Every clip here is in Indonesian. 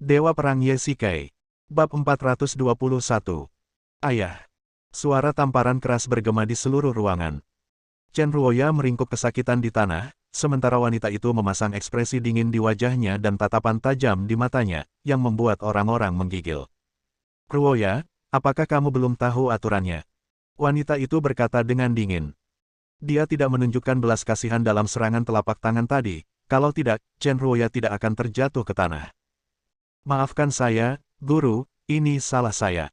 Dewa Perang Ye-Shikai. Bab 421. Ayah. Suara tamparan keras bergema di seluruh ruangan. Chen Ruoya meringkuk kesakitan di tanah, sementara wanita itu memasang ekspresi dingin di wajahnya dan tatapan tajam di matanya, yang membuat orang-orang menggigil. Ruoya, apakah kamu belum tahu aturannya? Wanita itu berkata dengan dingin. Dia tidak menunjukkan belas kasihan dalam serangan telapak tangan tadi, kalau tidak, Chen Ruoya tidak akan terjatuh ke tanah. Maafkan saya, Guru, ini salah saya.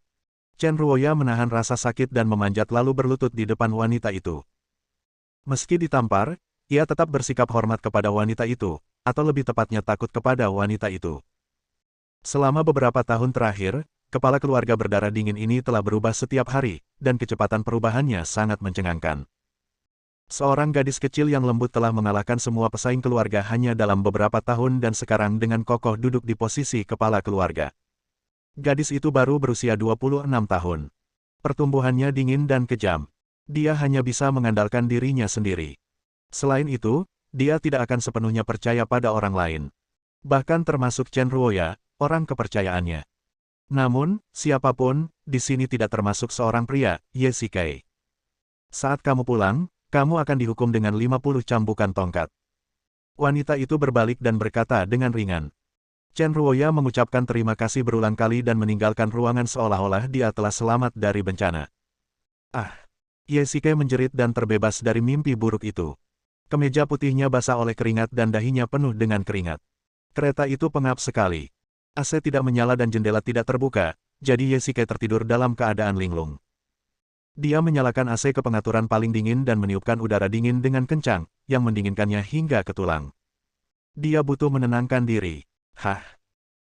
Chen Ruoya menahan rasa sakit dan memanjat lalu berlutut di depan wanita itu. Meski ditampar, ia tetap bersikap hormat kepada wanita itu, atau lebih tepatnya takut kepada wanita itu. Selama beberapa tahun terakhir, kepala keluarga berdarah dingin ini telah berubah setiap hari, dan kecepatan perubahannya sangat mencengangkan. Seorang gadis kecil yang lembut telah mengalahkan semua pesaing keluarga hanya dalam beberapa tahun dan sekarang dengan kokoh duduk di posisi kepala keluarga. Gadis itu baru berusia 26 tahun. Pertumbuhannya dingin dan kejam. Dia hanya bisa mengandalkan dirinya sendiri. Selain itu, dia tidak akan sepenuhnya percaya pada orang lain. Bahkan termasuk Chen Ruoya, orang kepercayaannya. Namun, siapapun, di sini tidak termasuk seorang pria, Ye-Shikai. Saat kamu pulang, kamu akan dihukum dengan 50 cambukan tongkat. Wanita itu berbalik dan berkata dengan ringan. Chen Ruoya mengucapkan terima kasih berulang kali dan meninggalkan ruangan seolah-olah dia telah selamat dari bencana. Ah! Ye-Shikai menjerit dan terbebas dari mimpi buruk itu. Kemeja putihnya basah oleh keringat dan dahinya penuh dengan keringat. Kereta itu pengap sekali. AC tidak menyala dan jendela tidak terbuka, jadi Ye-Shikai tertidur dalam keadaan linglung. Dia menyalakan AC ke pengaturan paling dingin dan meniupkan udara dingin dengan kencang, yang mendinginkannya hingga ke tulang. Dia butuh menenangkan diri. Hah!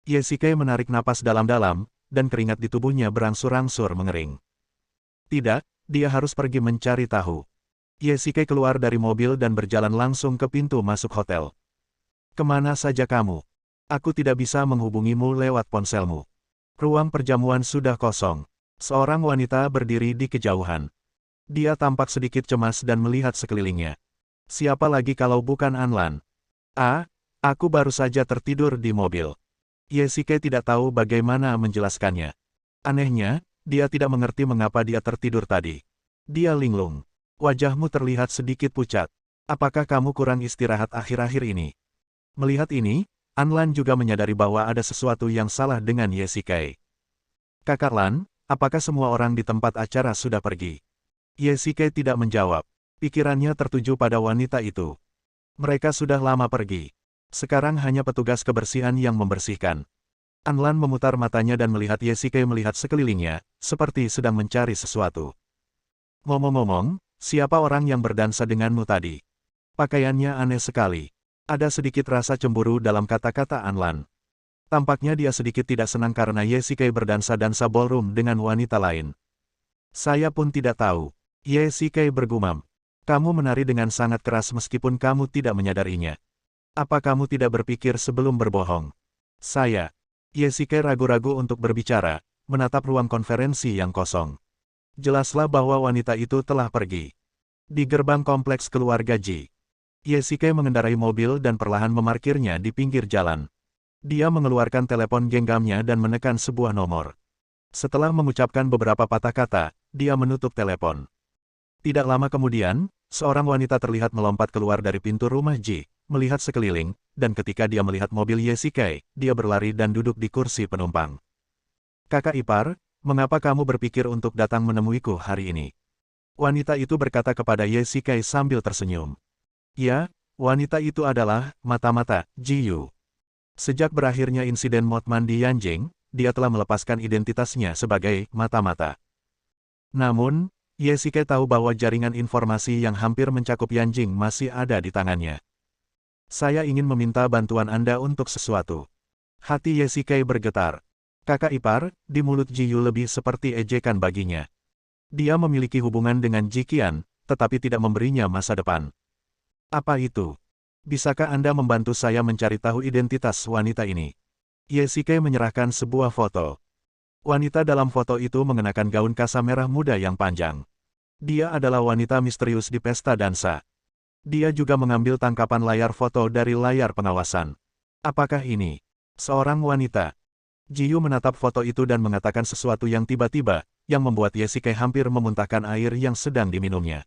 Ye-Shikai menarik napas dalam-dalam, dan keringat di tubuhnya berangsur-angsur mengering. Tidak, dia harus pergi mencari tahu. Ye-Shikai keluar dari mobil dan berjalan langsung ke pintu masuk hotel. Kemana saja kamu? Aku tidak bisa menghubungimu lewat ponselmu. Ruang perjamuan sudah kosong. Seorang wanita berdiri di kejauhan. Dia tampak sedikit cemas dan melihat sekelilingnya. Siapa lagi kalau bukan Anlan? Aku baru saja tertidur di mobil. Ye-Shikai tidak tahu bagaimana menjelaskannya. Anehnya, dia tidak mengerti mengapa dia tertidur tadi. Dia linglung. Wajahmu terlihat sedikit pucat. Apakah kamu kurang istirahat akhir-akhir ini? Melihat ini, Anlan juga menyadari bahwa ada sesuatu yang salah dengan Ye-Shikai. Kakak Lan, apakah semua orang di tempat acara sudah pergi? Ye-Shikai tidak menjawab. Pikirannya tertuju pada wanita itu. Mereka sudah lama pergi. Sekarang hanya petugas kebersihan yang membersihkan. Anlan memutar matanya dan melihat Ye-Shikai melihat sekelilingnya, seperti sedang mencari sesuatu. Ngomong-ngomong, siapa orang yang berdansa denganmu tadi? Pakaiannya aneh sekali. Ada sedikit rasa cemburu dalam kata-kata Anlan. Tampaknya dia sedikit tidak senang karena Ye-Shikai berdansa-dansa ballroom dengan wanita lain. Saya pun tidak tahu. Ye-Shikai bergumam. Kamu menari dengan sangat keras meskipun kamu tidak menyadarinya. Apa kamu tidak berpikir sebelum berbohong? Saya. Ye-Shikai ragu-ragu untuk berbicara, menatap ruang konferensi yang kosong. Jelaslah bahwa wanita itu telah pergi. Di gerbang kompleks keluarga Ji. Ye-Shikai mengendarai mobil dan perlahan memarkirnya di pinggir jalan. Dia mengeluarkan telepon genggamnya dan menekan sebuah nomor. Setelah mengucapkan beberapa patah kata, dia menutup telepon. Tidak lama kemudian, seorang wanita terlihat melompat keluar dari pintu rumah Ji, melihat sekeliling, dan ketika dia melihat mobil Ye-Shikai, dia berlari dan duduk di kursi penumpang. Kakak ipar, mengapa kamu berpikir untuk datang menemuiku hari ini? Wanita itu berkata kepada Ye-Shikai sambil tersenyum. Ya, wanita itu adalah mata-mata Ji Yu. Sejak berakhirnya insiden Motman di Yanjing, dia telah melepaskan identitasnya sebagai mata-mata. Namun, Ye-Shikai tahu bahwa jaringan informasi yang hampir mencakup Yanjing masih ada di tangannya. Saya ingin meminta bantuan Anda untuk sesuatu. Hati Ye-Shikai bergetar. Kakak ipar, di mulut Ji Yu lebih seperti ejekan baginya. Dia memiliki hubungan dengan Ji Qian, tetapi tidak memberinya masa depan. Apa itu? Bisakah Anda membantu saya mencari tahu identitas wanita ini? Ye-Shikai menyerahkan sebuah foto. Wanita dalam foto itu mengenakan gaun kasa merah muda yang panjang. Dia adalah wanita misterius di pesta dansa. Dia juga mengambil tangkapan layar foto dari layar pengawasan. Apakah ini seorang wanita? Ji Yu menatap foto itu dan mengatakan sesuatu yang tiba-tiba, yang membuat Ye Shikai hampir memuntahkan air yang sedang diminumnya.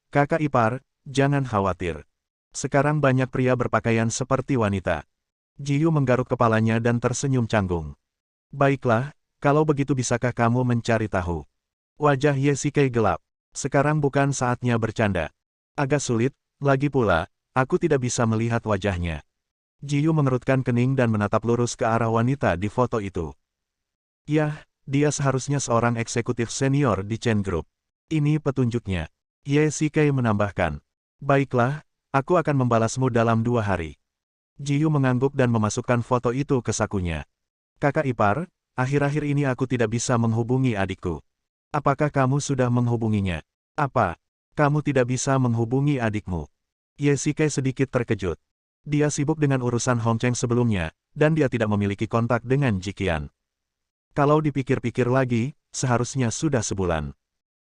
Kakak ipar, jangan khawatir. Sekarang banyak pria berpakaian seperti wanita. Ji Yu menggaruk kepalanya dan tersenyum canggung. Baiklah, kalau begitu bisakah kamu mencari tahu? Wajah Ye Shikai gelap. Sekarang bukan saatnya bercanda. Agak sulit, lagi pula, aku tidak bisa melihat wajahnya. Ji Yu mengerutkan kening dan menatap lurus ke arah wanita di foto itu. Yah, dia seharusnya seorang eksekutif senior di Chen Group. Ini petunjuknya. Ye Shikai menambahkan. Baiklah, aku akan membalasmu dalam 2 hari. Ji Yu mengangguk dan memasukkan foto itu ke sakunya. Kakak ipar, akhir-akhir ini aku tidak bisa menghubungi adikku. Apakah kamu sudah menghubunginya? Apa? Kamu tidak bisa menghubungi adikmu? Ye Shikai sedikit terkejut. Dia sibuk dengan urusan Hong Cheng sebelumnya, dan dia tidak memiliki kontak dengan Ji Qian. Kalau dipikir-pikir lagi, seharusnya sudah sebulan.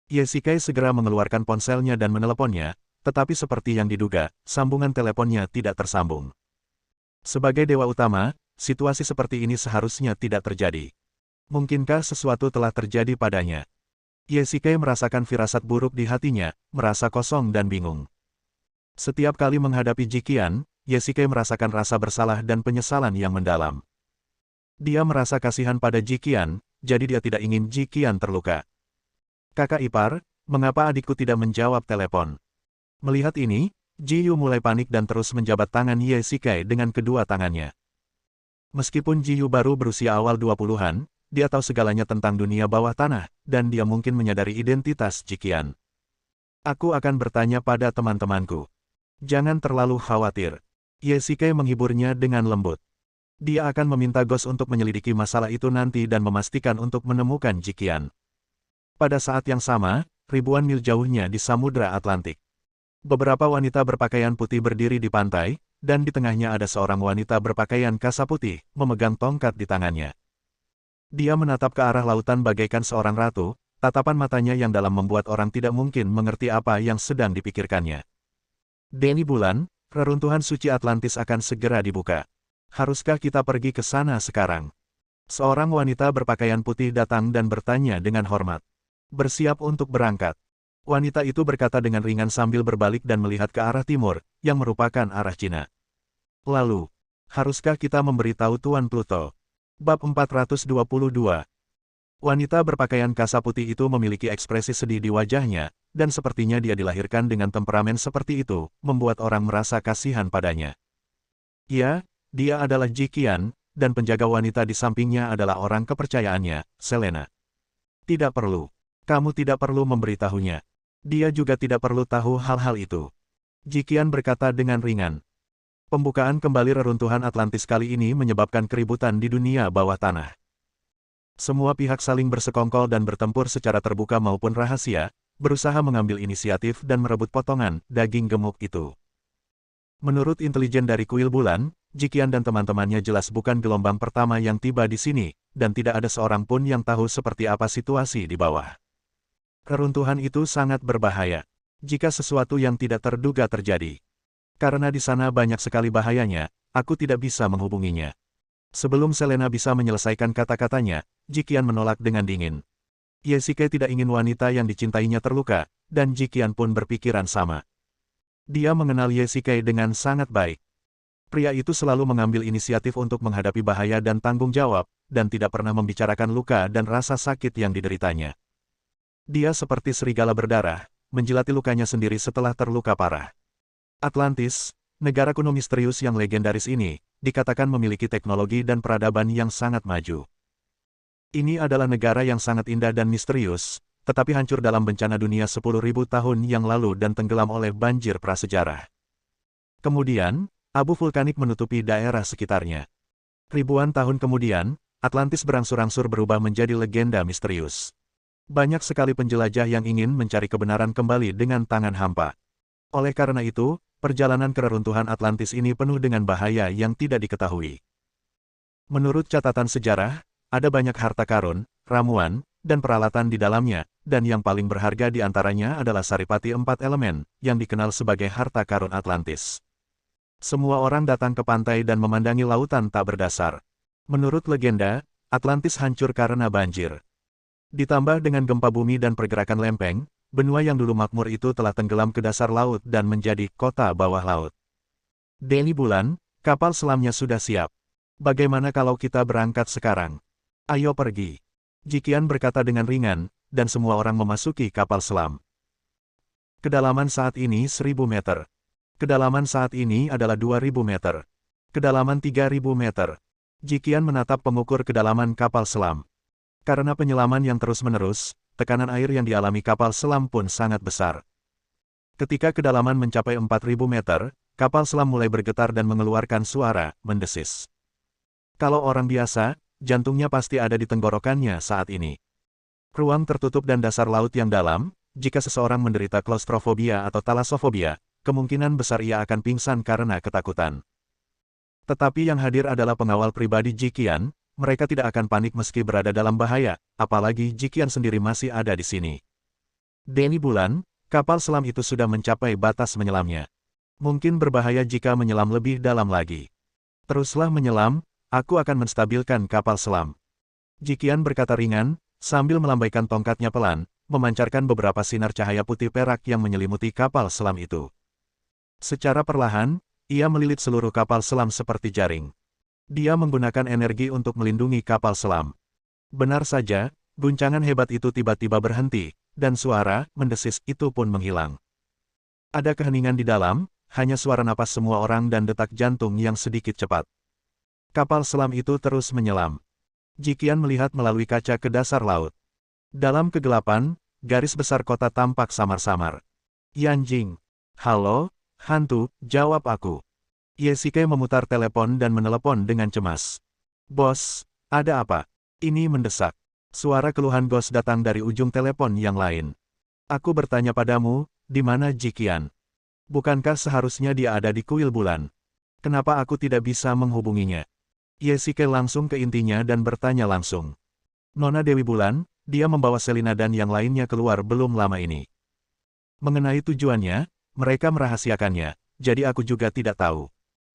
Ye Shikai segera mengeluarkan ponselnya dan meneleponnya, tetapi seperti yang diduga, sambungan teleponnya tidak tersambung. Sebagai dewa utama, situasi seperti ini seharusnya tidak terjadi. Mungkinkah sesuatu telah terjadi padanya? Ye Shikai merasakan firasat buruk di hatinya, merasa kosong dan bingung. Setiap kali menghadapi Ji Qian, Ye Shikai merasakan rasa bersalah dan penyesalan yang mendalam. Dia merasa kasihan pada Ji Qian, jadi dia tidak ingin Ji Qian terluka. Kakak ipar, mengapa adikku tidak menjawab telepon? Melihat ini, Ji Yu mulai panik dan terus menjabat tangan Ye Shikai dengan kedua tangannya. Meskipun Ji Yu baru berusia awal 20-an, dia tahu segalanya tentang dunia bawah tanah, dan dia mungkin menyadari identitas Ji Qian. Aku akan bertanya pada teman-temanku. Jangan terlalu khawatir. Ye Shikai menghiburnya dengan lembut. Dia akan meminta Ghost untuk menyelidiki masalah itu nanti dan memastikan untuk menemukan Ji Qian. Pada saat yang sama, ribuan mil jauhnya di Samudra Atlantik. Beberapa wanita berpakaian putih berdiri di pantai, dan di tengahnya ada seorang wanita berpakaian kasa putih, memegang tongkat di tangannya. Dia menatap ke arah lautan bagaikan seorang ratu, tatapan matanya yang dalam membuat orang tidak mungkin mengerti apa yang sedang dipikirkannya. Deni bulan, reruntuhan suci Atlantis akan segera dibuka. Haruskah kita pergi ke sana sekarang? Seorang wanita berpakaian putih datang dan bertanya dengan hormat. Bersiap untuk berangkat. Wanita itu berkata dengan ringan sambil berbalik dan melihat ke arah timur, yang merupakan arah Cina. Lalu, haruskah kita memberitahu Tuan Pluto? Bab 422. Wanita berpakaian kasa putih itu memiliki ekspresi sedih di wajahnya, dan sepertinya dia dilahirkan dengan temperamen seperti itu, membuat orang merasa kasihan padanya. Ya, dia adalah Ji Qian, dan penjaga wanita di sampingnya adalah orang kepercayaannya, Selena. Tidak perlu. Kamu tidak perlu memberitahunya. Dia juga tidak perlu tahu hal-hal itu. Ji Qian berkata dengan ringan. Pembukaan kembali reruntuhan Atlantis kali ini menyebabkan keributan di dunia bawah tanah. Semua pihak saling bersekongkol dan bertempur secara terbuka maupun rahasia, berusaha mengambil inisiatif dan merebut potongan daging gemuk itu. Menurut intelijen dari kuil bulan, Ji Qian dan teman-temannya jelas bukan gelombang pertama yang tiba di sini, dan tidak ada seorang pun yang tahu seperti apa situasi di bawah. Reruntuhan itu sangat berbahaya, jika sesuatu yang tidak terduga terjadi. Karena di sana banyak sekali bahayanya, aku tidak bisa menghubunginya. Sebelum Selena bisa menyelesaikan kata-katanya, Ji Qian menolak dengan dingin. Ye Shikai tidak ingin wanita yang dicintainya terluka, dan Ji Qian pun berpikiran sama. Dia mengenal Ye Shikai dengan sangat baik. Pria itu selalu mengambil inisiatif untuk menghadapi bahaya dan tanggung jawab, dan tidak pernah membicarakan luka dan rasa sakit yang dideritanya. Dia seperti serigala berdarah, menjilati lukanya sendiri setelah terluka parah. Atlantis, negara kuno misterius yang legendaris ini, dikatakan memiliki teknologi dan peradaban yang sangat maju. Ini adalah negara yang sangat indah dan misterius, tetapi hancur dalam bencana dunia 10.000 tahun yang lalu dan tenggelam oleh banjir prasejarah. Kemudian, abu vulkanik menutupi daerah sekitarnya. Ribuan tahun kemudian, Atlantis berangsur-angsur berubah menjadi legenda misterius. Banyak sekali penjelajah yang ingin mencari kebenaran kembali dengan tangan hampa. Oleh karena itu, perjalanan ke reruntuhan Atlantis ini penuh dengan bahaya yang tidak diketahui. Menurut catatan sejarah, ada banyak harta karun, ramuan, dan peralatan di dalamnya, dan yang paling berharga di antaranya adalah saripati 4 elemen, yang dikenal sebagai harta karun Atlantis. Semua orang datang ke pantai dan memandangi lautan tak berdasar. Menurut legenda, Atlantis hancur karena banjir. Ditambah dengan gempa bumi dan pergerakan lempeng, benua yang dulu makmur itu telah tenggelam ke dasar laut dan menjadi kota bawah laut. Dewi Bulan, kapal selamnya sudah siap. Bagaimana kalau kita berangkat sekarang? Ayo pergi. Jikian berkata dengan ringan, dan semua orang memasuki kapal selam. Kedalaman saat ini 1000 meter. Kedalaman saat ini adalah 2000 meter. Kedalaman 3000 meter. Jikian menatap pengukur kedalaman kapal selam. Karena penyelaman yang terus-menerus, tekanan air yang dialami kapal selam pun sangat besar. Ketika kedalaman mencapai 4000 meter, kapal selam mulai bergetar dan mengeluarkan suara mendesis. Kalau orang biasa, jantungnya pasti ada di tenggorokannya saat ini. Ruang tertutup dan dasar laut yang dalam, jika seseorang menderita klaustrofobia atau talasofobia, kemungkinan besar ia akan pingsan karena ketakutan. Tetapi yang hadir adalah pengawal pribadi Jikian, mereka tidak akan panik meski berada dalam bahaya, apalagi Jikian sendiri masih ada di sini. Dewi Bulan, kapal selam itu sudah mencapai batas menyelamnya. Mungkin berbahaya jika menyelam lebih dalam lagi. Teruslah menyelam, aku akan menstabilkan kapal selam. Jikian berkata ringan, sambil melambaikan tongkatnya pelan, memancarkan beberapa sinar cahaya putih perak yang menyelimuti kapal selam itu. Secara perlahan, ia melilit seluruh kapal selam seperti jaring. Dia menggunakan energi untuk melindungi kapal selam. Benar saja, guncangan hebat itu tiba-tiba berhenti, dan suara mendesis itu pun menghilang. Ada keheningan di dalam, hanya suara napas semua orang dan detak jantung yang sedikit cepat. Kapal selam itu terus menyelam. Jikian melihat melalui kaca ke dasar laut. Dalam kegelapan, garis besar kota tampak samar-samar. Yanjing. Halo, hantu, jawab aku. Yesike memutar telepon dan menelepon dengan cemas. Bos, ada apa? Ini mendesak. Suara keluhan Ghost datang dari ujung telepon yang lain. Aku bertanya padamu, di mana Jikian? Bukankah seharusnya dia ada di kuil bulan? Kenapa aku tidak bisa menghubunginya? Yesike langsung ke intinya dan bertanya langsung. Nona Dewi Bulan, dia membawa Selina dan yang lainnya keluar belum lama ini. Mengenai tujuannya, mereka merahasiakannya, jadi aku juga tidak tahu.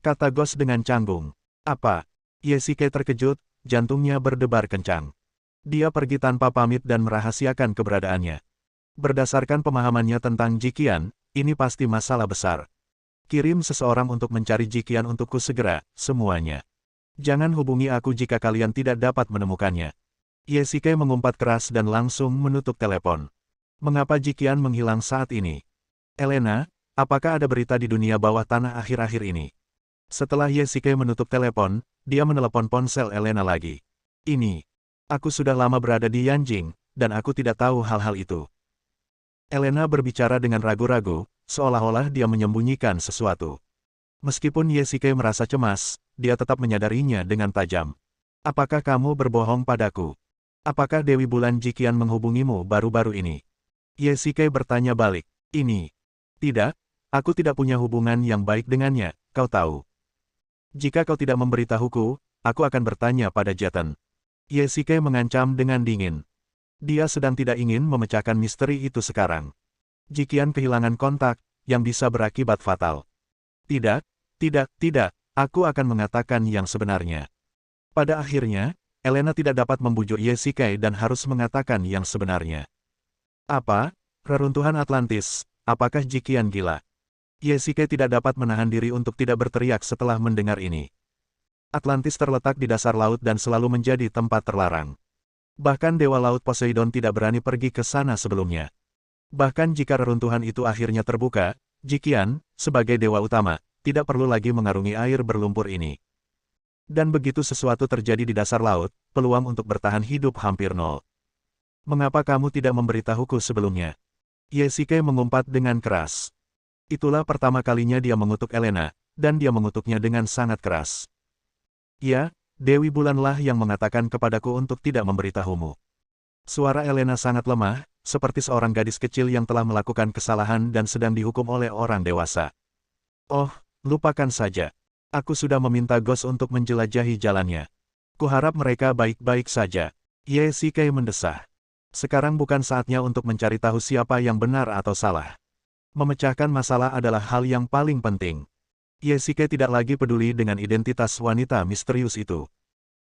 Kata Ghost dengan canggung. Apa? Yesike terkejut, jantungnya berdebar kencang. Dia pergi tanpa pamit dan merahasiakan keberadaannya. Berdasarkan pemahamannya tentang Jikian, ini pasti masalah besar. Kirim seseorang untuk mencari Jikian untukku segera, semuanya. Jangan hubungi aku jika kalian tidak dapat menemukannya. Yesike mengumpat keras dan langsung menutup telepon. Mengapa Jikian menghilang saat ini? Elena, apakah ada berita di dunia bawah tanah akhir-akhir ini? Setelah Yesike menutup telepon, dia menelepon ponsel Elena lagi. Ini. Aku sudah lama berada di Yanjing, dan aku tidak tahu hal-hal itu. Elena berbicara dengan ragu-ragu, seolah-olah dia menyembunyikan sesuatu. Meskipun Yesike merasa cemas, dia tetap menyadarinya dengan tajam. Apakah kamu berbohong padaku? Apakah Dewi Bulan Jikian menghubungimu baru-baru ini? Yesike bertanya balik. Ini. Tidak, aku tidak punya hubungan yang baik dengannya, kau tahu. Jika kau tidak memberitahuku, aku akan bertanya pada Jaten. Yesike mengancam dengan dingin. Dia sedang tidak ingin memecahkan misteri itu sekarang. Jikian kehilangan kontak, yang bisa berakibat fatal. Tidak, tidak, aku akan mengatakan yang sebenarnya. Pada akhirnya, Elena tidak dapat membujuk Yesike dan harus mengatakan yang sebenarnya. Apa? Reruntuhan Atlantis, apakah Jikian gila? Yesike tidak dapat menahan diri untuk tidak berteriak setelah mendengar ini. Atlantis terletak di dasar laut dan selalu menjadi tempat terlarang. Bahkan Dewa Laut Poseidon tidak berani pergi ke sana sebelumnya. Bahkan jika reruntuhan itu akhirnya terbuka, Jikian, sebagai dewa utama, tidak perlu lagi mengarungi air berlumpur ini. Dan begitu sesuatu terjadi di dasar laut, peluang untuk bertahan hidup hampir nol. Mengapa kamu tidak memberitahuku sebelumnya? Yesike mengumpat dengan keras. Itulah pertama kalinya dia mengutuk Elena, dan dia mengutuknya dengan sangat keras. Ya, Dewi Bulanlah yang mengatakan kepadaku untuk tidak memberitahumu. Suara Elena sangat lemah, seperti seorang gadis kecil yang telah melakukan kesalahan dan sedang dihukum oleh orang dewasa. Oh, lupakan saja. Aku sudah meminta Ghost untuk menjelajahi jalannya. Kuharap mereka baik-baik saja. Yesike mendesah. Sekarang bukan saatnya untuk mencari tahu siapa yang benar atau salah. Memecahkan masalah adalah hal yang paling penting. Yesike tidak lagi peduli dengan identitas wanita misterius itu.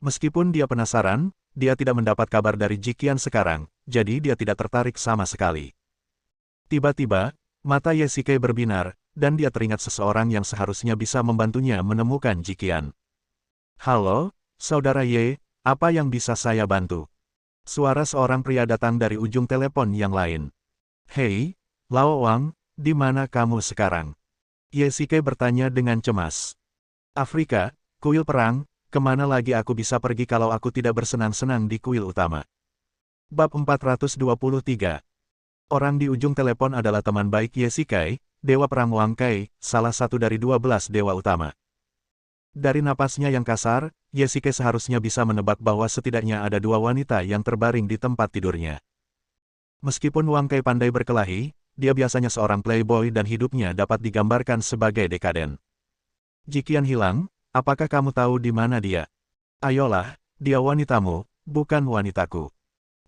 Meskipun dia penasaran, dia tidak mendapat kabar dari Jikian sekarang, jadi dia tidak tertarik sama sekali. Tiba-tiba, mata Yesike berbinar, dan dia teringat seseorang yang seharusnya bisa membantunya menemukan Jikian. Halo, Saudara Ye, apa yang bisa saya bantu? Suara seorang pria datang dari ujung telepon yang lain. Hei, Lao Wang, di mana kamu sekarang? Yesike bertanya dengan cemas. Afrika, kuil perang, kemana lagi aku bisa pergi kalau aku tidak bersenang-senang di kuil utama? Bab 423. Orang di ujung telepon adalah teman baik Yesike, Dewa Perang Wang Kai, salah satu dari 12 dewa utama. Dari napasnya yang kasar, Yesike seharusnya bisa menebak bahwa setidaknya ada 2 wanita yang terbaring di tempat tidurnya. Meskipun Wang Kai pandai berkelahi, dia biasanya seorang playboy dan hidupnya dapat digambarkan sebagai dekaden. Jikian hilang, apakah kamu tahu di mana dia? Ayolah, dia wanitamu, bukan wanitaku.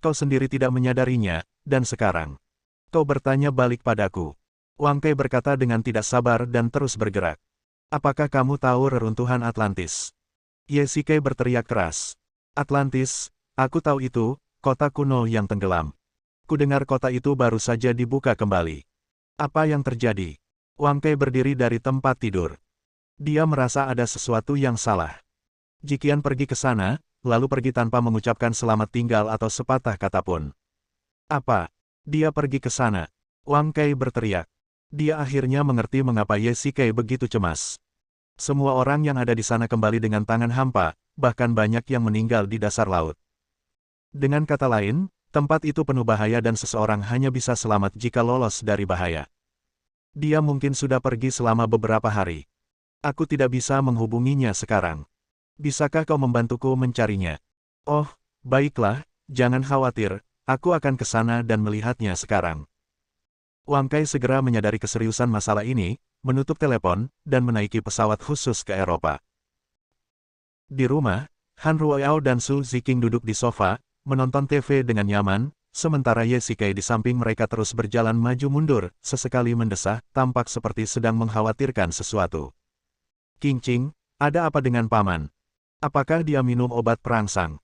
Kau sendiri tidak menyadarinya, dan sekarang kau bertanya balik padaku. Wang Kai berkata dengan tidak sabar dan terus bergerak. Apakah kamu tahu reruntuhan Atlantis? Yesike berteriak keras. Atlantis, aku tahu itu, kota kuno yang tenggelam. Kudengar kota itu baru saja dibuka kembali. Apa yang terjadi? Wang Kai berdiri dari tempat tidur. Dia merasa ada sesuatu yang salah. Jikian pergi ke sana, lalu pergi tanpa mengucapkan selamat tinggal atau sepatah kata pun. Apa? Dia pergi ke sana. Wang Kai berteriak. Dia akhirnya mengerti mengapa Yesike begitu cemas. Semua orang yang ada di sana kembali dengan tangan hampa, bahkan banyak yang meninggal di dasar laut. Dengan kata lain, tempat itu penuh bahaya dan seseorang hanya bisa selamat jika lolos dari bahaya. Dia mungkin sudah pergi selama beberapa hari. Aku tidak bisa menghubunginya sekarang. Bisakah kau membantuku mencarinya? Oh, baiklah, jangan khawatir, aku akan ke sana dan melihatnya sekarang. Wang Kai segera menyadari keseriusan masalah ini, menutup telepon, dan menaiki pesawat khusus ke Eropa. Di rumah, Han Ruoyao dan Su Ziqing duduk di sofa, menonton TV dengan nyaman, sementara Yesike di samping mereka terus berjalan maju mundur, sesekali mendesah, tampak seperti sedang mengkhawatirkan sesuatu. Qingqing, ada apa dengan paman? Apakah dia minum obat perangsang?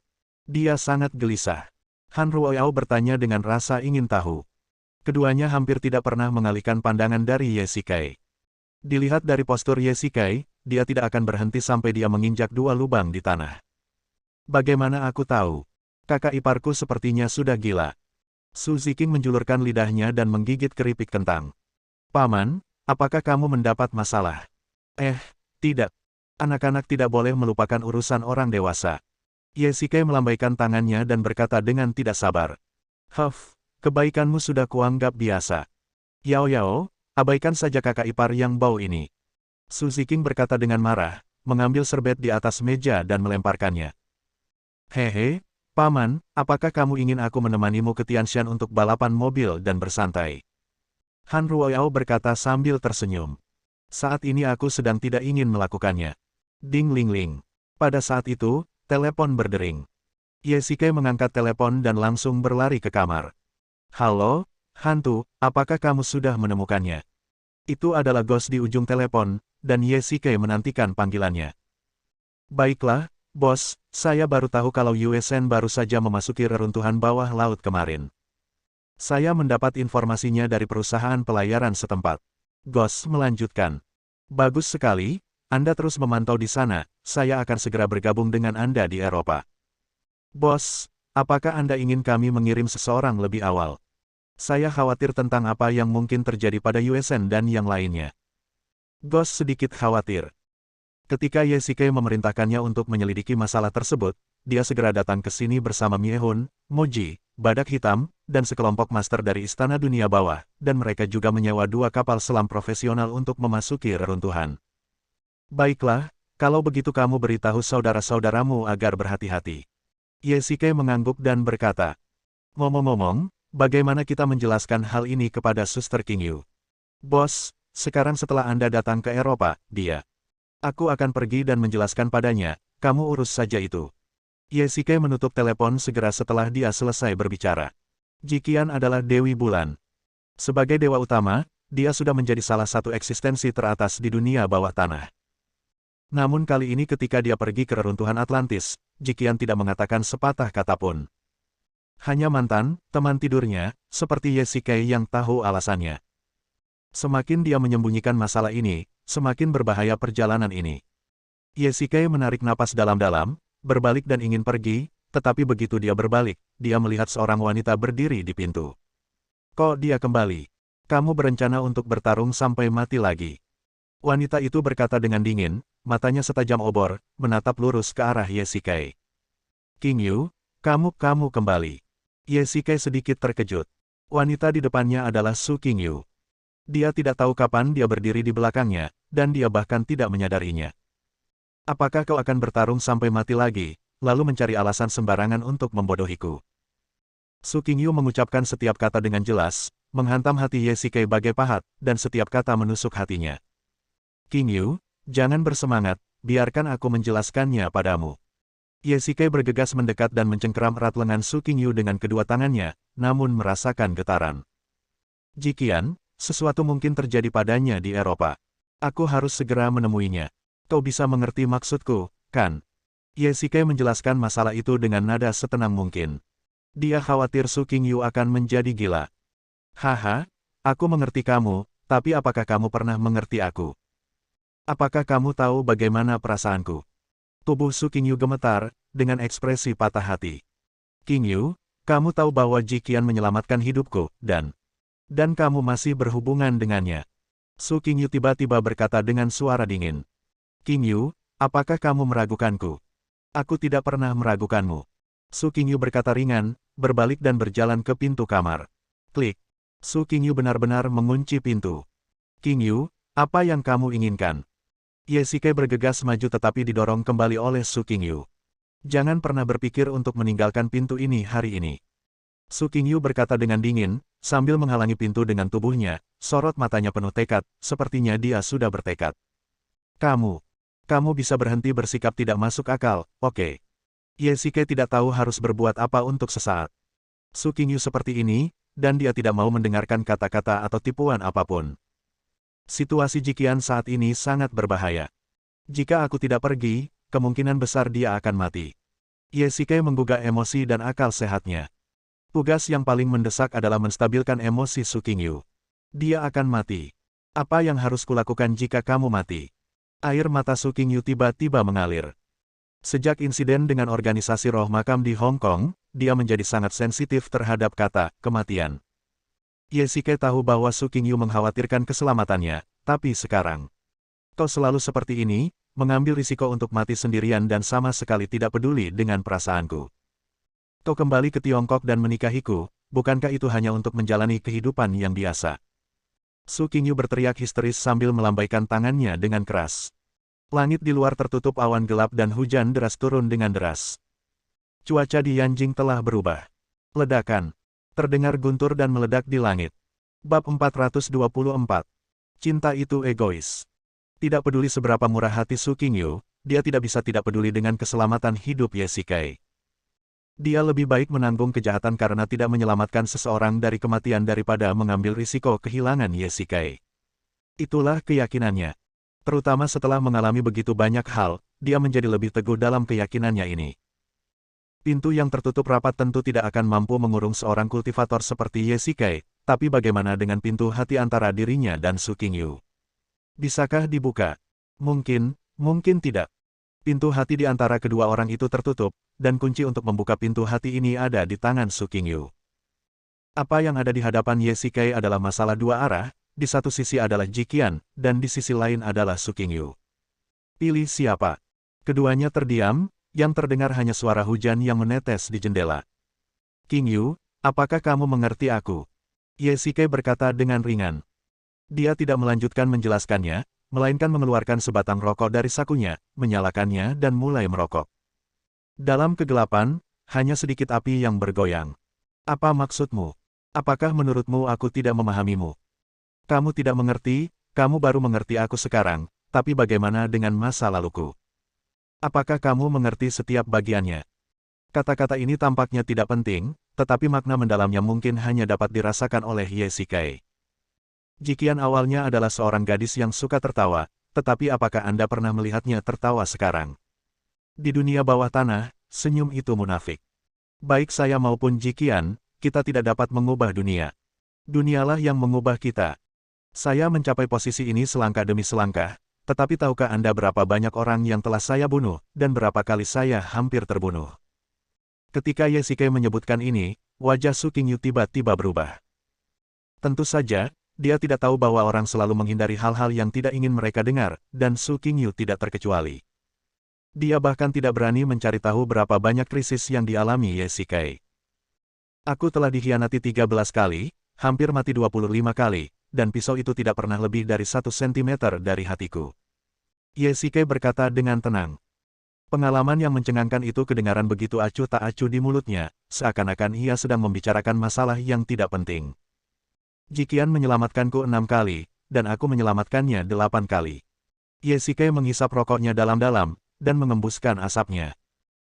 Dia sangat gelisah. Han Ruoyao bertanya dengan rasa ingin tahu. Keduanya hampir tidak pernah mengalihkan pandangan dari Yesike. Dilihat dari postur Yesike, dia tidak akan berhenti sampai dia menginjak 2 lubang di tanah. Bagaimana aku tahu? Kakak iparku sepertinya sudah gila. Su Ziqing menjulurkan lidahnya dan menggigit keripik kentang. Paman, apakah kamu mendapat masalah? Tidak. Anak-anak tidak boleh melupakan urusan orang dewasa. Yesike melambaikan tangannya dan berkata dengan tidak sabar. Kebaikanmu sudah kuanggap biasa. Yao, abaikan saja kakak ipar yang bau ini. Su Ziqing berkata dengan marah, mengambil serbet di atas meja dan melemparkannya. Hehe, paman, apakah kamu ingin aku menemanimu ke Tianshan untuk balapan mobil dan bersantai? Han Ruoyao berkata sambil tersenyum. Saat ini aku sedang tidak ingin melakukannya. Ding ling ling. Pada saat itu, telepon berdering. Yesike mengangkat telepon dan langsung berlari ke kamar. Halo, hantu, apakah kamu sudah menemukannya? Itu adalah Ghost di ujung telepon, dan Yesike menantikan panggilannya. Baiklah, bos, saya baru tahu kalau Yuesen baru saja memasuki reruntuhan bawah laut kemarin. Saya mendapat informasinya dari perusahaan pelayaran setempat. Ghost melanjutkan. Bagus sekali, Anda terus memantau di sana, saya akan segera bergabung dengan Anda di Eropa. Bos, apakah Anda ingin kami mengirim seseorang lebih awal? Saya khawatir tentang apa yang mungkin terjadi pada Yuesen dan yang lainnya. Ghost sedikit khawatir. Ketika Yesike memerintahkannya untuk menyelidiki masalah tersebut, dia segera datang ke sini bersama Miehun, Moji, Badak Hitam, dan sekelompok master dari Istana Dunia Bawah, dan mereka juga menyewa 2 kapal selam profesional untuk memasuki reruntuhan. Baiklah, kalau begitu kamu beritahu saudara-saudaramu agar berhati-hati. Yesike mengangguk dan berkata, ngomong-ngomong, bagaimana kita menjelaskan hal ini kepada Suster Qingyu? Bos, sekarang setelah Anda datang ke Eropa, aku akan pergi dan menjelaskan padanya, kamu urus saja itu. Yesike menutup telepon segera setelah dia selesai berbicara. Jikian adalah Dewi Bulan. Sebagai dewa utama, dia sudah menjadi salah satu eksistensi teratas di dunia bawah tanah. Namun kali ini ketika dia pergi ke reruntuhan Atlantis, Jiqian tidak mengatakan sepatah kata pun. Hanya mantan, teman tidurnya, seperti Ye Shikai yang tahu alasannya. Semakin dia menyembunyikan masalah ini, semakin berbahaya perjalanan ini. Ye Shikai menarik napas dalam-dalam, berbalik dan ingin pergi, tetapi begitu dia berbalik, dia melihat seorang wanita berdiri di pintu. Kok dia kembali? Kamu berencana untuk bertarung sampai mati lagi? Wanita itu berkata dengan dingin, matanya setajam obor, menatap lurus ke arah Ye Shikai. King Yu, kamu kembali. Ye Shikai sedikit terkejut. Wanita di depannya adalah Su King Yu. Dia tidak tahu kapan dia berdiri di belakangnya, dan dia bahkan tidak menyadarinya. Apakah kau akan bertarung sampai mati lagi, lalu mencari alasan sembarangan untuk membodohiku? Su King Yu mengucapkan setiap kata dengan jelas, menghantam hati Ye Shikai bagai pahat, dan setiap kata menusuk hatinya. King Yu, jangan bersemangat, biarkan aku menjelaskannya padamu. Ye Shikai bergegas mendekat dan mencengkeram erat lengan Su King Yu dengan kedua tangannya, namun merasakan getaran. Jiqian, sesuatu mungkin terjadi padanya di Eropa. Aku harus segera menemuinya. Kau bisa mengerti maksudku, kan? Ye Shikai menjelaskan masalah itu dengan nada setenang mungkin. Dia khawatir Su King Yu akan menjadi gila. Haha, aku mengerti kamu, tapi apakah kamu pernah mengerti aku? Apakah kamu tahu bagaimana perasaanku? Tubuh Su King Yu gemetar, dengan ekspresi patah hati. King Yu, kamu tahu bahwa Jiqian menyelamatkan hidupku, dan kamu masih berhubungan dengannya. Su King Yu tiba-tiba berkata dengan suara dingin. King Yu, apakah kamu meragukanku? Aku tidak pernah meragukanmu. Su King Yu berkata ringan, berbalik dan berjalan ke pintu kamar. Klik. Su King Yu benar-benar mengunci pintu. King Yu, apa yang kamu inginkan? Ye Shikai bergegas maju tetapi didorong kembali oleh Su King Yu. Jangan pernah berpikir untuk meninggalkan pintu ini hari ini. Su King Yu berkata dengan dingin, sambil menghalangi pintu dengan tubuhnya, sorot matanya penuh tekad, sepertinya dia sudah bertekad. Kamu bisa berhenti bersikap tidak masuk akal, oke? Ye Shikai tidak tahu harus berbuat apa untuk sesaat. Su King Yu seperti ini, dan dia tidak mau mendengarkan kata-kata atau tipuan apapun. Situasi Jiqian saat ini sangat berbahaya. Jika aku tidak pergi, kemungkinan besar dia akan mati. Ye Shikai menggugah emosi dan akal sehatnya. Tugas yang paling mendesak adalah menstabilkan emosi Su King Yu. Dia akan mati. Apa yang harus kulakukan jika kamu mati? Air mata Su King Yu tiba-tiba mengalir. Sejak insiden dengan organisasi roh makam di Hong Kong, dia menjadi sangat sensitif terhadap kata kematian. Ye Shikai tahu bahwa Su King Yu mengkhawatirkan keselamatannya, tapi sekarang. Kau selalu seperti ini, mengambil risiko untuk mati sendirian dan sama sekali tidak peduli dengan perasaanku. Kau kembali ke Tiongkok dan menikahiku, bukankah itu hanya untuk menjalani kehidupan yang biasa? Su King Yu berteriak histeris sambil melambaikan tangannya dengan keras. Langit di luar tertutup awan gelap dan hujan deras turun dengan deras. Cuaca di Yanjing telah berubah. Ledakan. Terdengar guntur dan meledak di langit. Bab 424. Cinta itu egois. Tidak peduli seberapa murah hati Su King Yu, dia tidak bisa tidak peduli dengan keselamatan hidup Ye Shikai. Dia lebih baik menanggung kejahatan karena tidak menyelamatkan seseorang dari kematian daripada mengambil risiko kehilangan Ye Shikai. Itulah keyakinannya. Terutama setelah mengalami begitu banyak hal, dia menjadi lebih teguh dalam keyakinannya ini. Pintu yang tertutup rapat tentu tidak akan mampu mengurung seorang kultivator seperti Ye Shikai, tapi bagaimana dengan pintu hati antara dirinya dan Su King Yu? Bisakah dibuka? Mungkin tidak. Pintu hati di antara kedua orang itu tertutup, dan kunci untuk membuka pintu hati ini ada di tangan Su King Yu. Apa yang ada di hadapan Ye Shikai adalah masalah dua arah, di satu sisi adalah Jiqian, dan di sisi lain adalah Su King Yu. Pilih siapa? Keduanya terdiam. Yang terdengar hanya suara hujan yang menetes di jendela. King Yu, apakah kamu mengerti aku? Ye Shikai berkata dengan ringan. Dia tidak melanjutkan menjelaskannya, melainkan mengeluarkan sebatang rokok dari sakunya, menyalakannya dan mulai merokok. Dalam kegelapan, hanya sedikit api yang bergoyang. Apa maksudmu? Apakah menurutmu aku tidak memahamimu? Kamu tidak mengerti, kamu baru mengerti aku sekarang, tapi bagaimana dengan masa laluku? Apakah kamu mengerti setiap bagiannya? Kata-kata ini tampaknya tidak penting, tetapi makna mendalamnya mungkin hanya dapat dirasakan oleh Ye Shikai. Jiqian awalnya adalah seorang gadis yang suka tertawa, tetapi apakah Anda pernah melihatnya tertawa sekarang? Di dunia bawah tanah, senyum itu munafik. Baik saya maupun Jiqian, kita tidak dapat mengubah dunia. Dunialah yang mengubah kita. Saya mencapai posisi ini selangkah demi selangkah, tetapi tahukah Anda berapa banyak orang yang telah saya bunuh, dan berapa kali saya hampir terbunuh? Ketika Ye Shikai menyebutkan ini, wajah Su Qingyu tiba-tiba berubah. Tentu saja, dia tidak tahu bahwa orang selalu menghindari hal-hal yang tidak ingin mereka dengar, dan Su Qingyu tidak terkecuali. Dia bahkan tidak berani mencari tahu berapa banyak krisis yang dialami Ye Shikai. Aku telah dikhianati 13 kali, hampir mati 25 kali, dan pisau itu tidak pernah lebih dari 1 sentimeter dari hatiku. Ye Shikai berkata dengan tenang. Pengalaman yang mencengangkan itu kedengaran begitu acuh tak acuh di mulutnya, seakan-akan ia sedang membicarakan masalah yang tidak penting. Jiqian menyelamatkanku 6 kali, dan aku menyelamatkannya 8 kali. Ye Shikai menghisap rokoknya dalam-dalam, dan mengembuskan asapnya.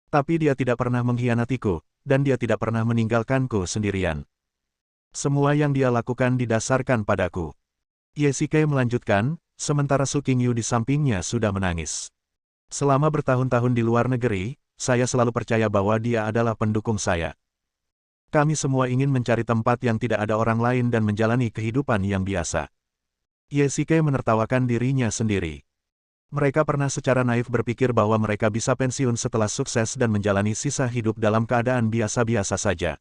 Tapi dia tidak pernah mengkhianatiku, dan dia tidak pernah meninggalkanku sendirian. Semua yang dia lakukan didasarkan padaku. Ye Shikai melanjutkan, sementara Su Qingyu di sampingnya sudah menangis. Selama bertahun-tahun di luar negeri, saya selalu percaya bahwa dia adalah pendukung saya. Kami semua ingin mencari tempat yang tidak ada orang lain dan menjalani kehidupan yang biasa. Ye Shikai menertawakan dirinya sendiri. Mereka pernah secara naif berpikir bahwa mereka bisa pensiun setelah sukses dan menjalani sisa hidup dalam keadaan biasa-biasa saja.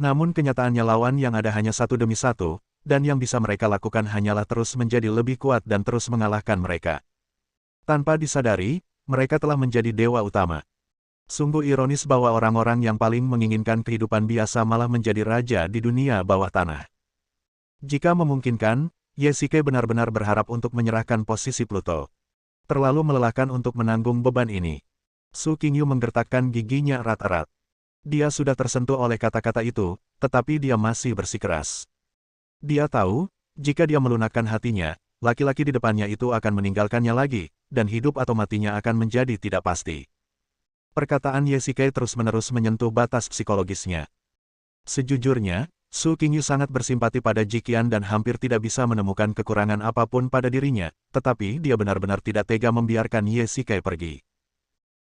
Namun kenyataannya lawan yang ada hanya satu demi satu, dan yang bisa mereka lakukan hanyalah terus menjadi lebih kuat dan terus mengalahkan mereka. Tanpa disadari, mereka telah menjadi dewa utama. Sungguh ironis bahwa orang-orang yang paling menginginkan kehidupan biasa malah menjadi raja di dunia bawah tanah. Jika memungkinkan, Ye Shikai benar-benar berharap untuk menyerahkan posisi Pluto. Terlalu melelahkan untuk menanggung beban ini. Su Qingyu menggertakkan giginya erat-erat. Dia sudah tersentuh oleh kata-kata itu, tetapi dia masih bersikeras. Dia tahu, jika dia melunakkan hatinya, laki-laki di depannya itu akan meninggalkannya lagi, dan hidup atau matinya akan menjadi tidak pasti. Perkataan Ye Shikai terus-menerus menyentuh batas psikologisnya. Sejujurnya, Su Qingyu sangat bersimpati pada Jiqian dan hampir tidak bisa menemukan kekurangan apapun pada dirinya, tetapi dia benar-benar tidak tega membiarkan Ye Shikai pergi.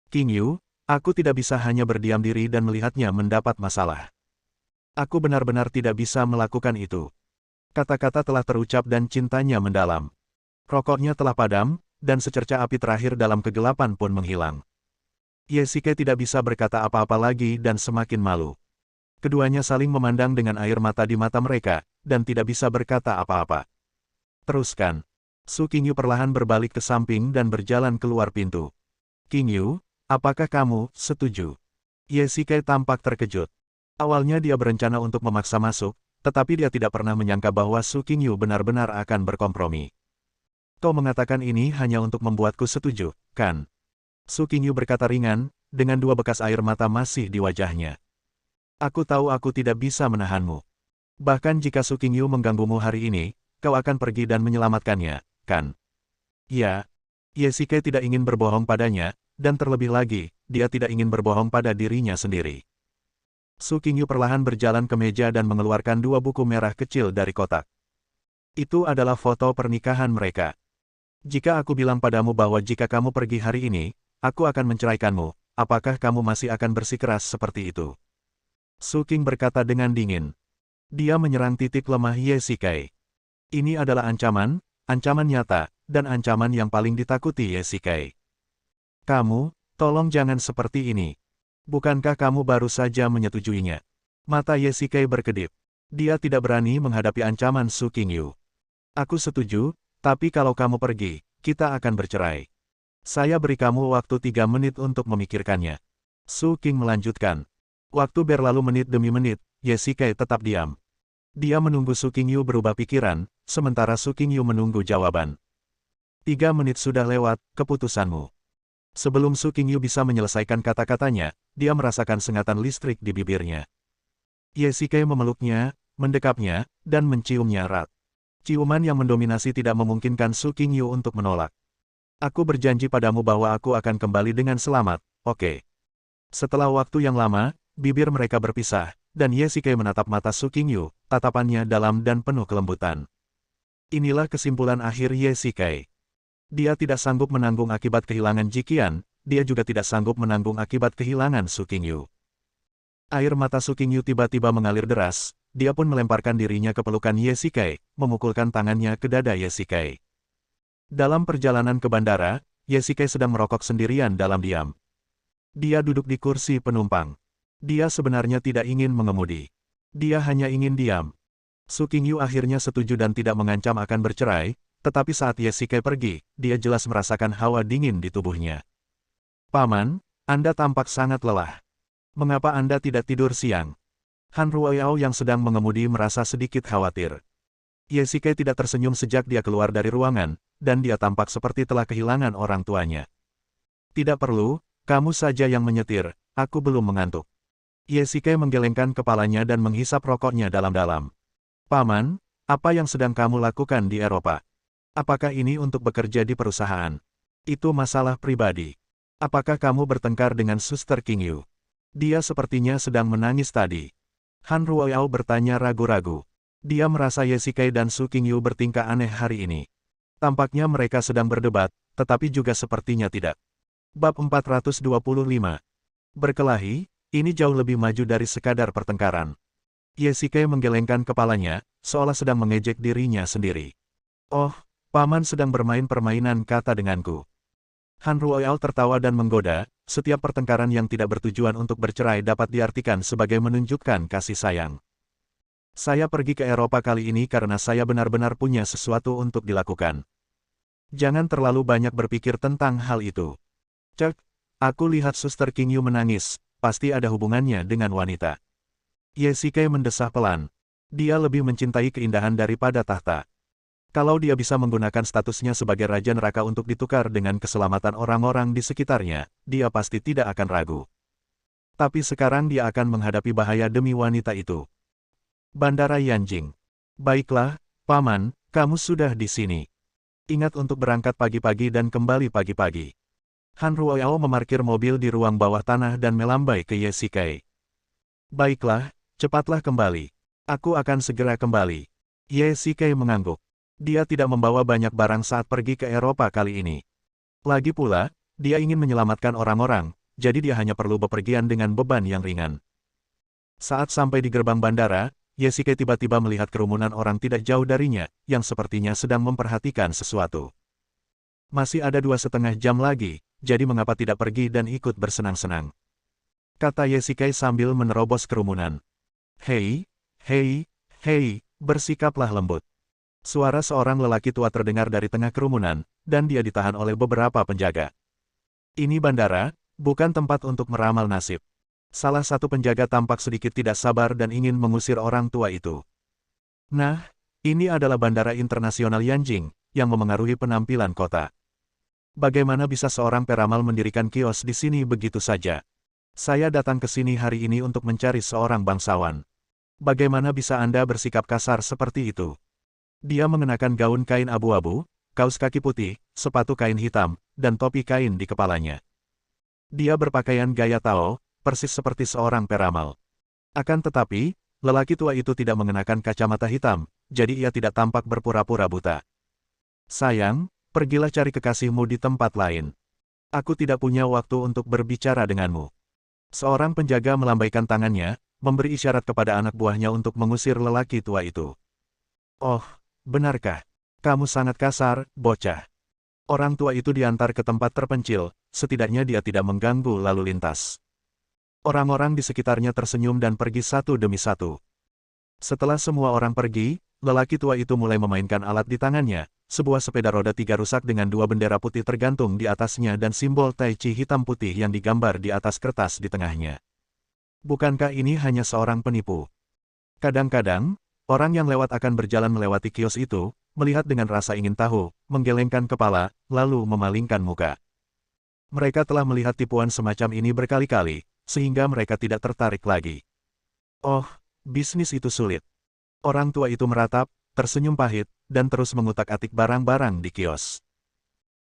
Qingyu, aku tidak bisa hanya berdiam diri dan melihatnya mendapat masalah. Aku benar-benar tidak bisa melakukan itu. Kata-kata telah terucap dan cintanya mendalam. Rokoknya telah padam, dan secerca api terakhir dalam kegelapan pun menghilang. Ye Shikai tidak bisa berkata apa-apa lagi dan semakin malu. Keduanya saling memandang dengan air mata di mata mereka, dan tidak bisa berkata apa-apa. Teruskan. Su Qingyu perlahan berbalik ke samping dan berjalan keluar pintu. Qingyu, apakah kamu setuju? Ye Shikai tampak terkejut. Awalnya dia berencana untuk memaksa masuk, tetapi dia tidak pernah menyangka bahwa Su Qingyu benar-benar akan berkompromi. Kau mengatakan ini hanya untuk membuatku setuju, kan? Su Qingyu berkata ringan, dengan dua bekas air mata masih di wajahnya. Aku tahu aku tidak bisa menahanmu. Bahkan jika Su Qingyu mengganggumu hari ini, kau akan pergi dan menyelamatkannya, kan? Ya. Ye Shikai tidak ingin berbohong padanya, dan terlebih lagi, dia tidak ingin berbohong pada dirinya sendiri. Su Qingyu perlahan berjalan ke meja dan mengeluarkan 2 buku merah kecil dari kotak. Itu adalah foto pernikahan mereka. Jika aku bilang padamu bahwa jika kamu pergi hari ini, aku akan menceraikanmu, apakah kamu masih akan bersikeras seperti itu? Su Qing berkata dengan dingin. Dia menyerang titik lemah Ye Shikai. Ini adalah ancaman, ancaman nyata, dan ancaman yang paling ditakuti Ye Shikai. Kamu, tolong jangan seperti ini. Bukankah kamu baru saja menyetujuinya? Mata Ye Shikai berkedip. Dia tidak berani menghadapi ancaman Su Qingyu. Aku setuju, tapi kalau kamu pergi, kita akan bercerai. Saya beri kamu waktu 3 menit untuk memikirkannya. Su Qing melanjutkan. Waktu berlalu menit demi menit, Ye Shikai tetap diam. Dia menunggu Su Qingyu berubah pikiran, sementara Su Qingyu menunggu jawaban. 3 menit sudah lewat, keputusanmu. Sebelum Su Qingyu bisa menyelesaikan kata-katanya, dia merasakan sengatan listrik di bibirnya. Ye Shikai memeluknya, mendekapnya, dan menciumnya erat. Ciuman yang mendominasi tidak memungkinkan Su Qingyu untuk menolak. Aku berjanji padamu bahwa aku akan kembali dengan selamat, oke? Setelah waktu yang lama, bibir mereka berpisah, dan Ye Shikai menatap mata Su Qingyu, tatapannya dalam dan penuh kelembutan. Inilah kesimpulan akhir Ye Shikai. Dia tidak sanggup menanggung akibat kehilangan Jiqian, dia juga tidak sanggup menanggung akibat kehilangan Su Qingyu. Air mata Su Qingyu tiba-tiba mengalir deras, dia pun melemparkan dirinya ke pelukan Ye Shikai, memukulkan tangannya ke dada Ye Shikai. Dalam perjalanan ke bandara, Ye Shikai sedang merokok sendirian dalam diam. Dia duduk di kursi penumpang. Dia sebenarnya tidak ingin mengemudi. Dia hanya ingin diam. Su Qingyu akhirnya setuju dan tidak mengancam akan bercerai, tetapi saat Ye Shikai pergi, dia jelas merasakan hawa dingin di tubuhnya. Paman, Anda tampak sangat lelah. Mengapa Anda tidak tidur siang? Han Ruoyao yang sedang mengemudi merasa sedikit khawatir. Ye Shikai tidak tersenyum sejak dia keluar dari ruangan, dan dia tampak seperti telah kehilangan orang tuanya. Tidak perlu, kamu saja yang menyetir, aku belum mengantuk. Ye Shikai menggelengkan kepalanya dan menghisap rokoknya dalam-dalam. Paman, apa yang sedang kamu lakukan di Eropa? Apakah ini untuk bekerja di perusahaan? Itu masalah pribadi. Apakah kamu bertengkar dengan Suster Qingyu? Dia sepertinya sedang menangis tadi. Han Ruoyao bertanya ragu-ragu. Dia merasa Ye Shikai dan Su Qingyu bertingkah aneh hari ini. Tampaknya mereka sedang berdebat, tetapi juga sepertinya tidak. Bab 425. Berkelahi, ini jauh lebih maju dari sekadar pertengkaran. Ye Shikai menggelengkan kepalanya, seolah sedang mengejek dirinya sendiri. Oh, paman sedang bermain permainan kata denganku. Han Ruoyao tertawa dan menggoda, setiap pertengkaran yang tidak bertujuan untuk bercerai dapat diartikan sebagai menunjukkan kasih sayang. Saya pergi ke Eropa kali ini karena saya benar-benar punya sesuatu untuk dilakukan. Jangan terlalu banyak berpikir tentang hal itu. Cek, aku lihat Suster Qingyu menangis, pasti ada hubungannya dengan wanita. Ye Shikai mendesah pelan. Dia lebih mencintai keindahan daripada tahta. Kalau dia bisa menggunakan statusnya sebagai Raja Neraka untuk ditukar dengan keselamatan orang-orang di sekitarnya, dia pasti tidak akan ragu. Tapi sekarang dia akan menghadapi bahaya demi wanita itu. Bandara Yanjing. Baiklah, Paman, kamu sudah di sini. Ingat untuk berangkat pagi-pagi dan kembali pagi-pagi. Han Ruoyao memarkir mobil di ruang bawah tanah dan melambai ke Ye Shikai. Baiklah, cepatlah kembali. Aku akan segera kembali. Ye Shikai mengangguk. Dia tidak membawa banyak barang saat pergi ke Eropa kali ini. Lagi pula, dia ingin menyelamatkan orang-orang, jadi dia hanya perlu bepergian dengan beban yang ringan. Saat sampai di gerbang bandara, Ye Shikai tiba-tiba melihat kerumunan orang tidak jauh darinya, yang sepertinya sedang memperhatikan sesuatu. Masih ada 2,5 jam lagi, jadi mengapa tidak pergi dan ikut bersenang-senang? Kata Ye Shikai sambil menerobos kerumunan. Hei, hei, hei, bersikaplah lembut. Suara seorang lelaki tua terdengar dari tengah kerumunan, dan dia ditahan oleh beberapa penjaga. Ini bandara, bukan tempat untuk meramal nasib. Salah satu penjaga tampak sedikit tidak sabar dan ingin mengusir orang tua itu. Nah, ini adalah Bandara Internasional Yanjing, yang memengaruhi penampilan kota. Bagaimana bisa seorang peramal mendirikan kios di sini begitu saja? Saya datang ke sini hari ini untuk mencari seorang bangsawan. Bagaimana bisa Anda bersikap kasar seperti itu? Dia mengenakan gaun kain abu-abu, kaos kaki putih, sepatu kain hitam, dan topi kain di kepalanya. Dia berpakaian gaya Tao, persis seperti seorang peramal. Akan tetapi, lelaki tua itu tidak mengenakan kacamata hitam, jadi ia tidak tampak berpura-pura buta. Sayang, pergilah cari kekasihmu di tempat lain. Aku tidak punya waktu untuk berbicara denganmu. Seorang penjaga melambaikan tangannya, memberi isyarat kepada anak buahnya untuk mengusir lelaki tua itu. Oh, benarkah? Kamu sangat kasar, bocah. Orang tua itu diantar ke tempat terpencil, setidaknya dia tidak mengganggu lalu lintas. Orang-orang di sekitarnya tersenyum dan pergi satu demi satu. Setelah semua orang pergi, lelaki tua itu mulai memainkan alat di tangannya, sebuah sepeda roda 3 rusak dengan 2 bendera putih tergantung di atasnya dan simbol Tai Chi hitam putih yang digambar di atas kertas di tengahnya. Bukankah ini hanya seorang penipu? Kadang-kadang, orang yang lewat akan berjalan melewati kios itu, melihat dengan rasa ingin tahu, menggelengkan kepala, lalu memalingkan muka. Mereka telah melihat tipuan semacam ini berkali-kali, sehingga mereka tidak tertarik lagi. Oh, bisnis itu sulit. Orang tua itu meratap, tersenyum pahit, dan terus mengutak-atik barang-barang di kios.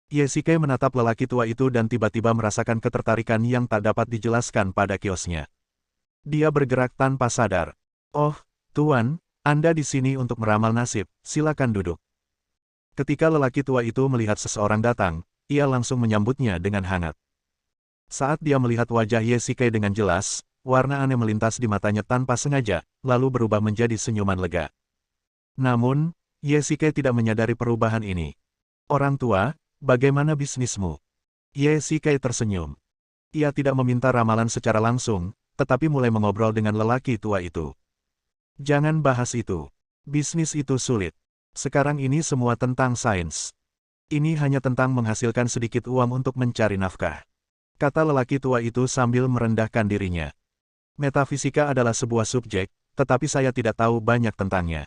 Ye Shikai menatap lelaki tua itu dan tiba-tiba merasakan ketertarikan yang tak dapat dijelaskan pada kiosnya. Dia bergerak tanpa sadar. Oh, Tuan, Anda di sini untuk meramal nasib, silakan duduk. Ketika lelaki tua itu melihat seseorang datang, ia langsung menyambutnya dengan hangat. Saat dia melihat wajah Yesikai dengan jelas, warna aneh melintas di matanya tanpa sengaja, lalu berubah menjadi senyuman lega. Namun, Yesikai tidak menyadari perubahan ini. Orang tua, bagaimana bisnismu? Yesikai tersenyum. Ia tidak meminta ramalan secara langsung, tetapi mulai mengobrol dengan lelaki tua itu. Jangan bahas itu. Bisnis itu sulit. Sekarang ini semua tentang sains. Ini hanya tentang menghasilkan sedikit uang untuk mencari nafkah. Kata lelaki tua itu sambil merendahkan dirinya. Metafisika adalah sebuah subjek, tetapi saya tidak tahu banyak tentangnya.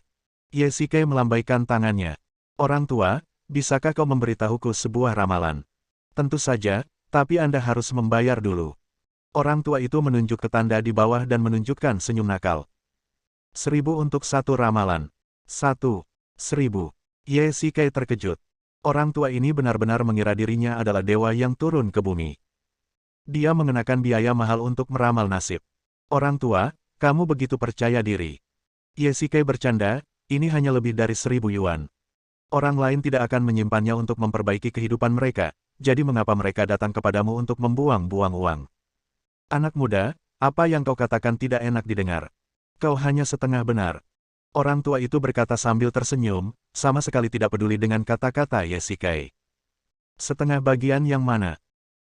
Yesikai melambaikan tangannya. Orang tua, bisakah kau memberitahuku sebuah ramalan? Tentu saja, tapi Anda harus membayar dulu. Orang tua itu menunjuk ke tanda di bawah dan menunjukkan senyum nakal. 1000 untuk satu ramalan. 1.000. Yesikai terkejut. Orang tua ini benar-benar mengira dirinya adalah dewa yang turun ke bumi. Dia mengenakan biaya mahal untuk meramal nasib. Orang tua, kamu begitu percaya diri. Yesikai bercanda, ini hanya lebih dari 1000 yuan. Orang lain tidak akan menyimpannya untuk memperbaiki kehidupan mereka, jadi mengapa mereka datang kepadamu untuk membuang-buang uang? Anak muda, apa yang kau katakan tidak enak didengar. Kau hanya setengah benar. Orang tua itu berkata sambil tersenyum, sama sekali tidak peduli dengan kata-kata Yesikai. Setengah bagian yang mana?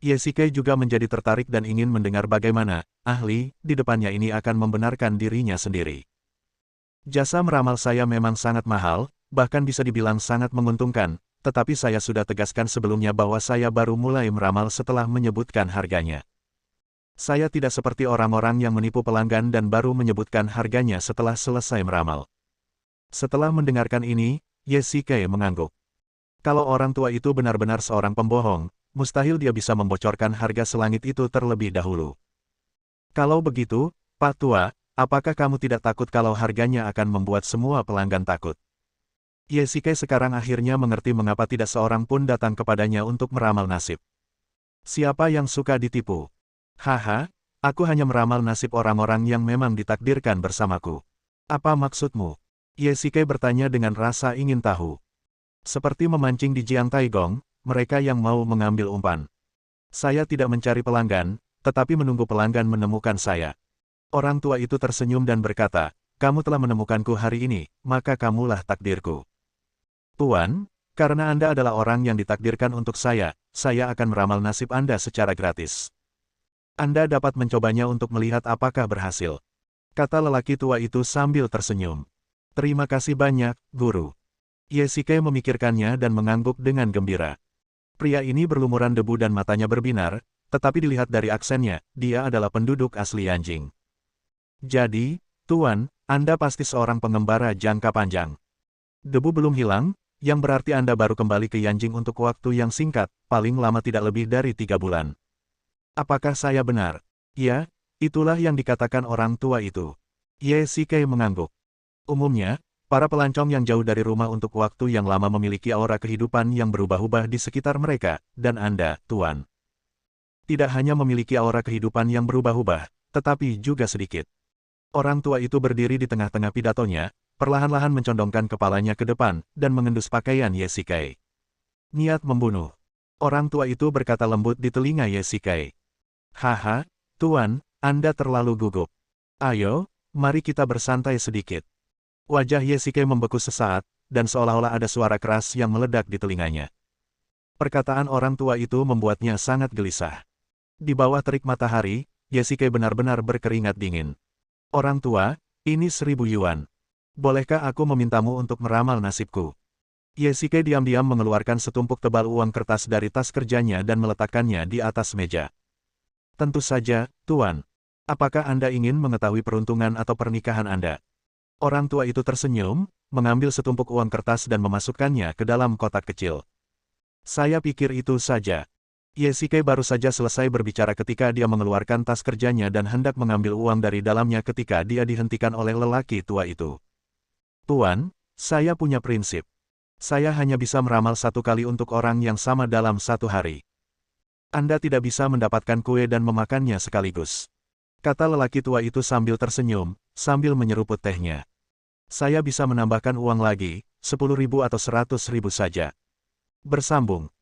Yesikai juga menjadi tertarik dan ingin mendengar bagaimana ahli di depannya ini akan membenarkan dirinya sendiri. Jasa meramal saya memang sangat mahal, bahkan bisa dibilang sangat menguntungkan, tetapi saya sudah tegaskan sebelumnya bahwa saya baru mulai meramal setelah menyebutkan harganya. Saya tidak seperti orang-orang yang menipu pelanggan dan baru menyebutkan harganya setelah selesai meramal. Setelah mendengarkan ini, Yesikai mengangguk. Kalau orang tua itu benar-benar seorang pembohong, mustahil dia bisa membocorkan harga selangit itu terlebih dahulu. Kalau begitu, Pak Tua, apakah kamu tidak takut kalau harganya akan membuat semua pelanggan takut? Yesikai sekarang akhirnya mengerti mengapa tidak seorang pun datang kepadanya untuk meramal nasib. Siapa yang suka ditipu? Haha, aku hanya meramal nasib orang-orang yang memang ditakdirkan bersamaku. Apa maksudmu? Yesikai bertanya dengan rasa ingin tahu. Seperti memancing di Jiang Taigong, mereka yang mau mengambil umpan. Saya tidak mencari pelanggan, tetapi menunggu pelanggan menemukan saya. Orang tua itu tersenyum dan berkata, kamu telah menemukanku hari ini, maka kamulah takdirku. Tuan, karena Anda adalah orang yang ditakdirkan untuk saya akan meramal nasib Anda secara gratis. Anda dapat mencobanya untuk melihat apakah berhasil. Kata lelaki tua itu sambil tersenyum. Terima kasih banyak, Guru. Yesikai memikirkannya dan mengangguk dengan gembira. Pria ini berlumuran debu dan matanya berbinar, tetapi dilihat dari aksennya, dia adalah penduduk asli Yanjing. Jadi, Tuan, Anda pasti seorang pengembara jangka panjang. Debu belum hilang, yang berarti Anda baru kembali ke Yanjing untuk waktu yang singkat, paling lama tidak lebih dari 3 bulan. Apakah saya benar? Ya, itulah yang dikatakan orang tua itu. Yesikai mengangguk. Umumnya, para pelancong yang jauh dari rumah untuk waktu yang lama memiliki aura kehidupan yang berubah-ubah di sekitar mereka, dan Anda, Tuan. Tidak hanya memiliki aura kehidupan yang berubah-ubah, tetapi juga sedikit. Orang tua itu berdiri di tengah-tengah pidatonya, perlahan-lahan mencondongkan kepalanya ke depan, dan mengendus pakaian Yesikai. Niat membunuh. Orang tua itu berkata lembut di telinga Yesikai. Haha, Tuan, Anda terlalu gugup. Ayo, mari kita bersantai sedikit. Wajah Yesikai membeku sesaat, dan seolah-olah ada suara keras yang meledak di telinganya. Perkataan orang tua itu membuatnya sangat gelisah. Di bawah terik matahari, Yesikai benar-benar berkeringat dingin. Orang tua, ini 1000 yuan. Bolehkah aku memintamu untuk meramal nasibku? Yesikai diam-diam mengeluarkan setumpuk tebal uang kertas dari tas kerjanya dan meletakkannya di atas meja. Tentu saja, Tuan. Apakah Anda ingin mengetahui peruntungan atau pernikahan Anda? Orang tua itu tersenyum, mengambil setumpuk uang kertas dan memasukkannya ke dalam kotak kecil. Saya pikir itu saja. Yesikai baru saja selesai berbicara ketika dia mengeluarkan tas kerjanya dan hendak mengambil uang dari dalamnya ketika dia dihentikan oleh lelaki tua itu. Tuan, saya punya prinsip. Saya hanya bisa meramal 1 kali untuk orang yang sama dalam 1 hari. Anda tidak bisa mendapatkan kue dan memakannya sekaligus. Kata lelaki tua itu sambil tersenyum, sambil menyeruput tehnya. Saya bisa menambahkan uang lagi, 10.000 atau 100.000 saja. Bersambung.